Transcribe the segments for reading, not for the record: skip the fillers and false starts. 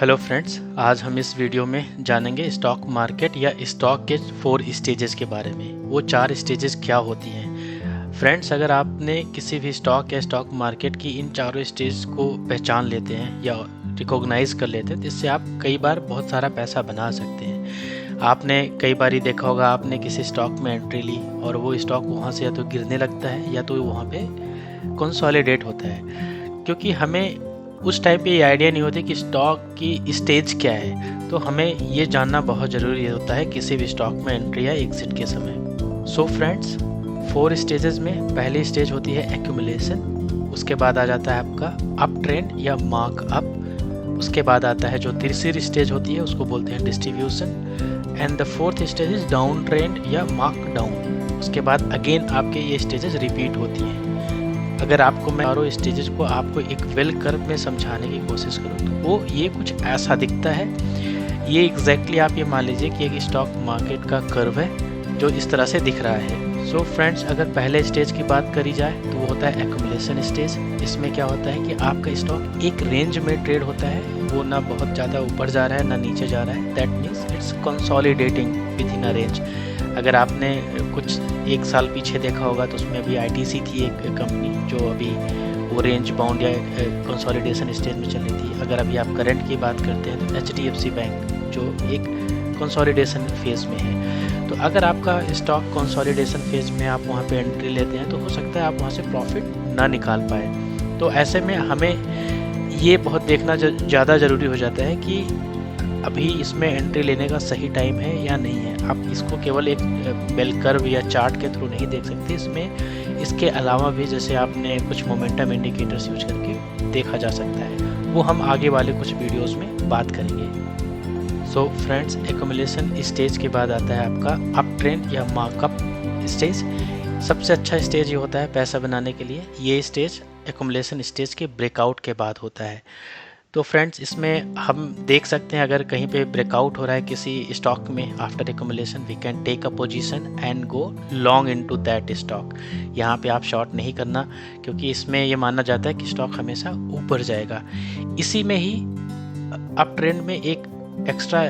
Hello friends, आज हम इस वीडियो में जानेंगे स्टॉक मार्केट या स्टॉक के 4 स्टेजेस के बारे में। वो 4 स्टेजेस क्या होती हैं। फ्रेंड्स, अगर आपने किसी भी स्टॉक या स्टॉक मार्केट की इन चारों स्टेज को पहचान लेते हैं या रिकॉग्नाइज कर लेते हैं तो इससे आप कई बार बहुत सारा पैसा बना सकते हैं। आपने कई बार ही देखा होगा, आपने किसी स्टॉक में एंट्री ली और वो स्टॉक वहाँ से या तो गिरने लगता है या तो वहाँ पे कंसोलिडेट होता है, क्योंकि हमें उस टाइम पे ये आइडिया नहीं होती कि स्टॉक की स्टेज क्या है। तो हमें ये जानना बहुत ज़रूरी होता है किसी भी स्टॉक में एंट्री या एग्जिट के समय। सो फ्रेंड्स, 4 स्टेजेस में पहली स्टेज होती है एक्यूमुलेशन, उसके बाद आ जाता है आपका अप ट्रेंड या मार्क अप, उसके बाद आता है जो तीसरी स्टेज होती है उसको बोलते हैं distribution, and the 4th stage is down trend या मार्क डाउन। उसके बाद अगेन आपके ये स्टेजेस रिपीट होती हैं। अगर आपको मैं चारों स्टेजेस को आपको एक वेल कर्व में समझाने की कोशिश करूँ तो वो ये कुछ ऐसा दिखता है। ये एग्जैक्टली आप ये मान लीजिए कि एक स्टॉक मार्केट का कर्व है जो इस तरह से दिख रहा है। सो फ्रेंड्स, अगर पहले स्टेज की बात करी जाए तो वो होता है एक्यूमुलेशन स्टेज। इसमें क्या होता है कि आपका स्टॉक एक रेंज में ट्रेड होता है, वो ना बहुत ज़्यादा ऊपर जा रहा है ना नीचे जा रहा है। That means it's consolidating with in a range. अगर आपने कुछ 1 साल पीछे देखा होगा तो उसमें अभी ITC थी एक कंपनी जो अभी वो रेंज बाउंड या कंसोलिडेशन स्टेज में चल रही थी। अगर अभी आप करंट की बात करते हैं तो HDFC बैंक जो एक कंसोलिडेशन फेज़ में है। तो अगर आपका स्टॉक कंसोलिडेशन फेज़ में आप वहाँ पे एंट्री लेते हैं तो हो सकता है आप वहाँ से प्रॉफिट ना निकाल पाए। तो ऐसे में हमें ये बहुत देखना ज़्यादा ज़रूरी हो जाता है कि अभी इसमें एंट्री लेने का सही टाइम है या नहीं है। आप इसको केवल एक बेल कर्व या चार्ट के थ्रू नहीं देख सकते, इसमें इसके अलावा भी जैसे आपने कुछ मोमेंटम इंडिकेटर्स यूज करके देखा जा सकता है, वो हम आगे वाले कुछ वीडियोस में बात करेंगे। सो फ्रेंड्स, एक्यूमुलेशन स्टेज के बाद आता है आपका अप ट्रेंड या मार्कअप स्टेज। सबसे अच्छा स्टेज ये होता है पैसा बनाने के लिए। ये स्टेज एक्यूमुलेशन स्टेज के ब्रेकआउट के बाद होता है। तो फ्रेंड्स, इसमें हम देख सकते हैं अगर कहीं पे ब्रेकआउट हो रहा है किसी स्टॉक में after accumulation, we can take a position and go long into that stock. यहाँ पे आप शॉर्ट नहीं करना, क्योंकि इसमें ये माना जाता है कि स्टॉक हमेशा ऊपर जाएगा। इसी में ही अप ट्रेंड में एक एक्स्ट्रा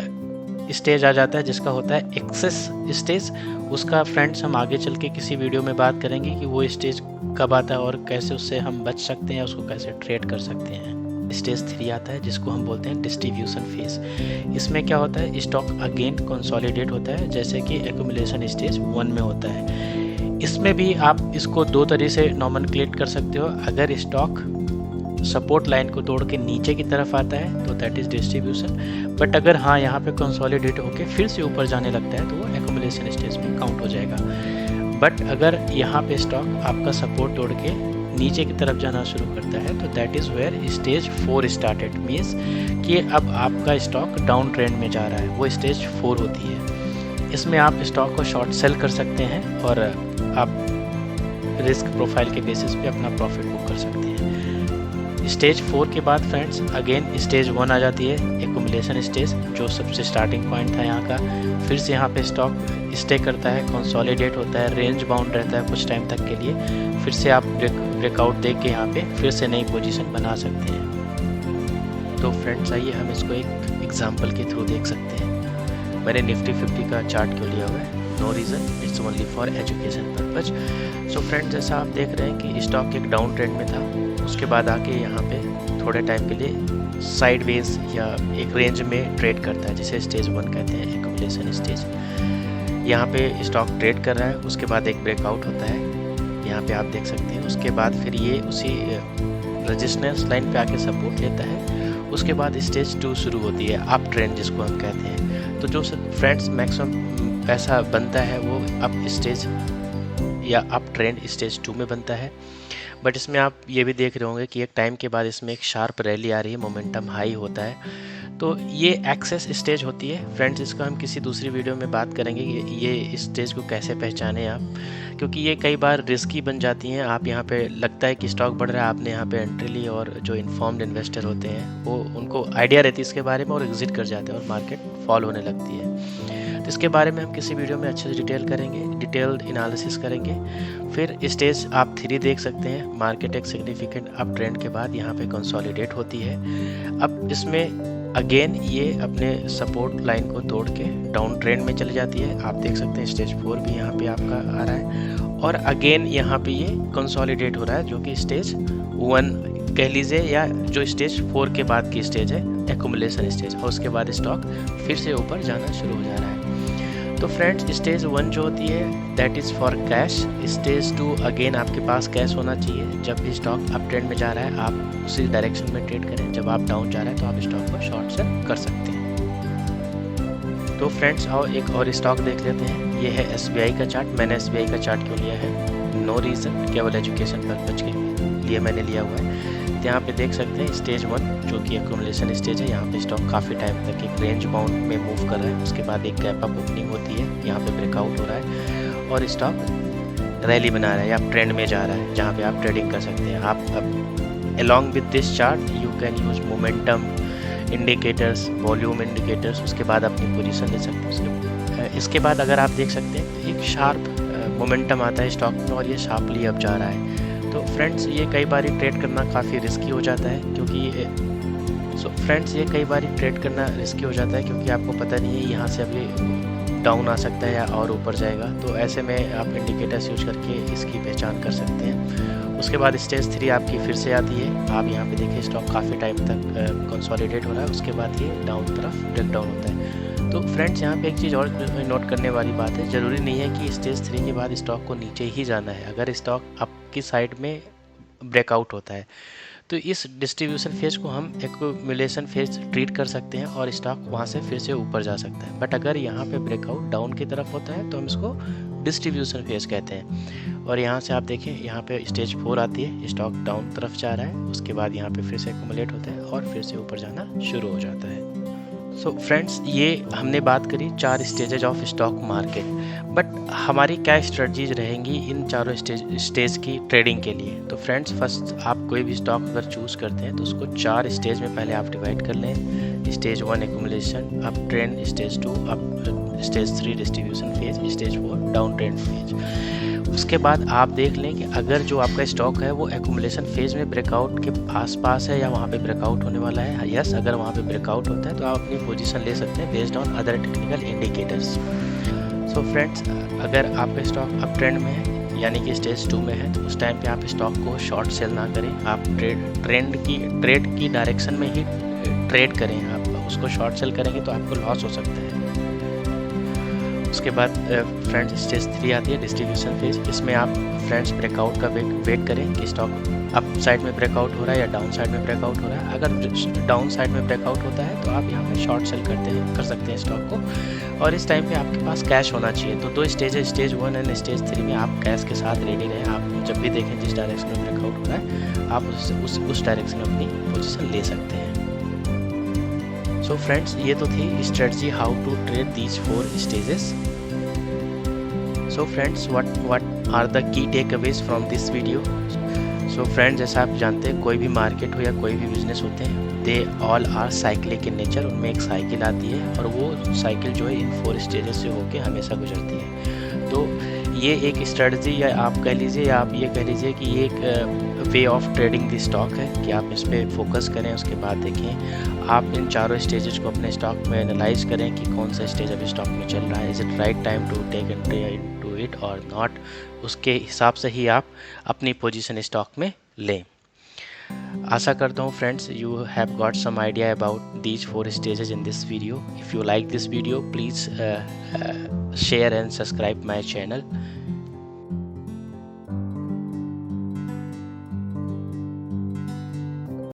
स्टेज आ जाता है जिसका होता है एक्सेस स्टेज। उसका फ्रेंड्स हम आगे चल के किसी वीडियो में बात करेंगे कि वो स्टेज कब आता है और कैसे उससे हम बच सकते हैं, उसको कैसे ट्रेड कर सकते हैं। स्टेज 3 आता है जिसको हम बोलते हैं डिस्ट्रीब्यूशन फेज। इसमें क्या होता है, स्टॉक अगेन कंसोलिडेट होता है जैसे कि एक्यूमुलेशन स्टेज 1 में होता है। इसमें भी आप इसको 2 तरीके से नॉमेनक्लेट कर सकते हो। अगर स्टॉक सपोर्ट लाइन को तोड़ के नीचे की तरफ आता है तो दैट इज डिस्ट्रीब्यूशन, बट अगर हाँ यहाँ पे कंसोलिडेट होके फिर से ऊपर जाने लगता है तो वो एक्यूमुलेशन स्टेज में काउंट हो जाएगा। बट अगर यहाँ पे स्टॉक आपका सपोर्ट तोड़ के नीचे की तरफ जाना शुरू करता है तो that is where stage 4 started, means कि अब आपका स्टॉक डाउन ट्रेंड में जा रहा है, वो स्टेज 4 होती है। इसमें आप स्टॉक को शॉर्ट सेल कर सकते हैं और आप रिस्क प्रोफाइल के बेसिस पे अपना प्रॉफिट बुक कर सकते हैं। स्टेज 4 के बाद फ्रेंड्स अगेन स्टेज 1 आ जाती है, एक्यूमुलेशन स्टेज, जो सबसे स्टार्टिंग पॉइंट था यहाँ का। फिर से यहाँ पे स्टॉक स्टे करता है, कंसोलिडेट होता है, रेंज बाउंड रहता है कुछ टाइम तक के लिए, फिर से आप ब्रेकआउट देख के यहाँ पे फिर से नई पोजीशन बना सकते हैं। तो फ्रेंड्स, आइए हम इसको एक एग्जांपल के थ्रू देख सकते हैं। मैंने निफ्टी 50 का चार्ट क्यों लिया हुआ है, no reason, it's only for education purpose. So friends, जैसा आप देख रहे हैं कि स्टॉक एक डाउन ट्रेंड में था, उसके बाद आके यहाँ पे थोड़े टाइम के लिए साइडवेज या एक रेंज में ट्रेड करता है जिसे स्टेज 1 कहते हैं, एक्यूमुलेशन स्टेज। यहाँ पे स्टॉक ट्रेड कर रहा है, उसके बाद एक ब्रेकआउट होता है, यहाँ पे आप देख सकते हैं। उसके बाद फिर ये उसी रेजिस्टेंस लाइन पे आके सपोर्ट लेता है। उसके बाद स्टेज 2 शुरू होती है, अप ट्रेंड जिसको हम कहते हैं। तो जो फ्रेंड्स मैक्सिमम पैसा बनता है वो अप स्टेज या अप ट्रेंड स्टेज 2 में बनता है। बट इसमें आप ये भी देख रहे होंगे कि एक टाइम के बाद इसमें एक शार्प रैली आ रही है, मोमेंटम हाई होता है। तो ये एक्सेस स्टेज होती है फ्रेंड्स। इसका हम किसी दूसरी वीडियो में बात करेंगे ये स्टेज को कैसे पहचाने आप, क्योंकि ये कई बार रिस्की बन जाती हैं। आप यहाँ पे लगता है कि स्टॉक बढ़ रहा है, आपने यहाँ पे एंट्री ली और जो इन्फॉर्म्ड इन्वेस्टर होते हैं वो उनको आइडिया रहती है इसके बारे में और एग्जिट कर जाते हैं और मार्केट फॉल होने लगती है। तो इसके बारे में हम किसी वीडियो में अच्छे से डिटेल करेंगे, डिटेल्ड एनालिसिस करेंगे। फिर स्टेज आप 3 देख सकते हैं, मार्केट एक सिग्निफिकेंट अप ट्रेंड के बाद यहाँ पे कंसोलिडेट होती है। अब इसमें अगेन ये अपने सपोर्ट लाइन को तोड़ के डाउन ट्रेंड में चली जाती है। आप देख सकते हैं स्टेज 4 भी यहाँ पे आपका आ रहा है और अगेन यहाँ पे ये कंसोलिडेट हो रहा है, जो कि स्टेज 1 कह लीजिए या जो स्टेज 4 के बाद की स्टेज है एक्यूमुलेशन स्टेज, और उसके बाद स्टॉक फिर से ऊपर जाना शुरू हो जा रहा है। तो फ्रेंड्स स्टेज 1 जो होती है that is for cash. Stage 2 again आपके पास कैश होना चाहिए। जब भी स्टॉक अप ट्रेंड में जा रहा है आप उसी डायरेक्शन में ट्रेड करें, जब आप डाउन जा रहा है तो आप स्टॉक को शॉर्ट सेल कर सकते हैं। तो फ्रेंड्स आओ एक और स्टॉक देख लेते हैं। ये है SBI का चार्ट। मैंने SBI का चार्ट क्यों लिया है, नो रीज़न, केवल एजुकेशन पर्पज के लिए मैंने लिया हुआ है। तो यहाँ पे देख सकते हैं स्टेज 1 जो कि एक्यूमुलेशन स्टेज है, यहाँ पे स्टॉक काफ़ी टाइम तक एक रेंज बाउंड में मूव कर रहा है। उसके बाद एक गैप अप ओपनिंग होती है, यहाँ पे ब्रेकआउट हो रहा है और स्टॉक रैली बना रहा है या ट्रेंड में जा रहा है, जहाँ पे आप ट्रेडिंग कर सकते हैं। आप अब along with this chart you can use momentum indicators, volume indicators, उसके बाद अपनी पोजीशन ले सकते हैं। इसके बाद अगर आप देख सकते हैं एक शार्प मोमेंटम आता है स्टॉक में और ये शार्पली अब जा रहा है। तो फ्रेंड्स ये कई बार ट्रेड करना काफ़ी रिस्की हो जाता है, क्योंकि ये ट्रेड करना रिस्की हो जाता है क्योंकि आपको पता नहीं है यहाँ से अभी डाउन आ सकता है या और ऊपर जाएगा। तो ऐसे में आप इंडिकेटर्स यूज करके इसकी पहचान कर सकते हैं। उसके बाद स्टेज 3 आपकी फिर से आती है। आप यहाँ पे देखिए स्टॉक काफ़ी टाइम तक कंसोलिडेट हो रहा है, उसके बाद ये डाउन तरफ ब्रेक डाउन होता है। तो फ्रेंड्स यहाँ पे एक चीज़ और नोट करने वाली बात है, ज़रूरी नहीं है कि स्टेज 3 के बाद स्टॉक को नीचे ही जाना है। अगर स्टॉक अप की साइड में ब्रेकआउट होता है तो इस डिस्ट्रीब्यूशन फेज को हम एक्यूमुलेशन फेज ट्रीट कर सकते हैं और स्टॉक वहाँ से फिर से ऊपर जा सकता है। बट अगर यहाँ पे ब्रेकआउट डाउन की तरफ होता है तो हम इसको डिस्ट्रीब्यूशन फेज कहते हैं। और यहाँ से आप देखें यहाँ पे स्टेज 4 आती है, स्टॉक डाउन तरफ जा रहा है, उसके बाद यहाँ पे फिर से एक्यूमुलेट होता है और फिर से ऊपर जाना शुरू हो जाता है। सो फ्रेंड्स ये हमने बात करी 4 stages of stock market, but हमारी क्या स्ट्रेटजीज रहेंगी इन चारों स्टेज की ट्रेडिंग के लिए। तो फ्रेंड्स फर्स्ट आप कोई भी स्टॉक अगर चूज़ करते हैं तो उसको 4 स्टेज में पहले आप डिवाइड कर लें। Stage 1 accumulation, up trend, stage 2 up, stage 3 distribution phase, stage 4 down trend phase. उसके बाद आप देख लें कि अगर जो आपका स्टॉक है वो एक्यूमुलेशन फेज में ब्रेकआउट के आसपास है या वहाँ पे ब्रेकआउट होने वाला है। यस, अगर वहाँ पे ब्रेकआउट होता है तो आप अपनी पोजीशन ले सकते हैं based on other technical indicators. So friends अगर आपका स्टॉक अप ट्रेंड में है यानी कि स्टेज 2 में है तो उस टाइम पे आप स्टॉक को शॉर्ट सेल ना करें, आप ट्रेड की डायरेक्शन में ही ट्रेड करें। आप उसको शॉर्ट सेल करेंगे तो आपको लॉस हो सकता है। उसके बाद फ्रेंड्स स्टेज 3 आती है डिस्ट्रीब्यूशन फेज। इसमें आप फ्रेंड्स ब्रेकआउट का वेट करें कि स्टॉक अप साइड में ब्रेकआउट हो रहा है या डाउन साइड में ब्रेकआउट हो रहा है। अगर डाउन साइड में ब्रेकआउट होता है तो आप यहाँ पे शॉर्ट सेल कर सकते हैं स्टॉक को। और इस टाइम पे आपके पास कैश होना चाहिए। तो 2 स्टेज है, स्टेज 1 एंड स्टेज 3 में आप कैश के साथ रेडी रहें। आप जब भी देखें जिस डायरेक्शन में ब्रेकआउट हो रहा है आप उस डायरेक्शन में अपनी पोजिशन ले सकते हैं। सो फ्रेंड्स ये तो थी strategy how to trade these 4 stages. So friends what are the key takeaways from this video. So friends जैसा आप जानते हैं कोई भी मार्केट हो या कोई भी बिजनेस होते हैं they all are cyclic in nature. उनमें एक साइकिल आती है और वो साइकिल जो है इन 4 स्टेजेस से होके हमेशा गुजरती है। तो ये एक स्ट्रेटजी या आप कह लीजिए या आप ये कह लीजिए कि ये एक way of trading the stock है कि आप इस पर फोकस करें। उसके बाद देखें आप इन चारों स्टेजेस को अपने स्टॉक में एनालाइज करें कि कौन सा स्टेज अभी स्टॉक में चल रहा है, is it right time to take entry into it और नॉट। उसके हिसाब से ही आप अपनी पोजीशन स्टॉक में लें। आशा करता हूँ friends you have got some idea about these 4 stages in this video. If you like this video please share and subscribe my channel.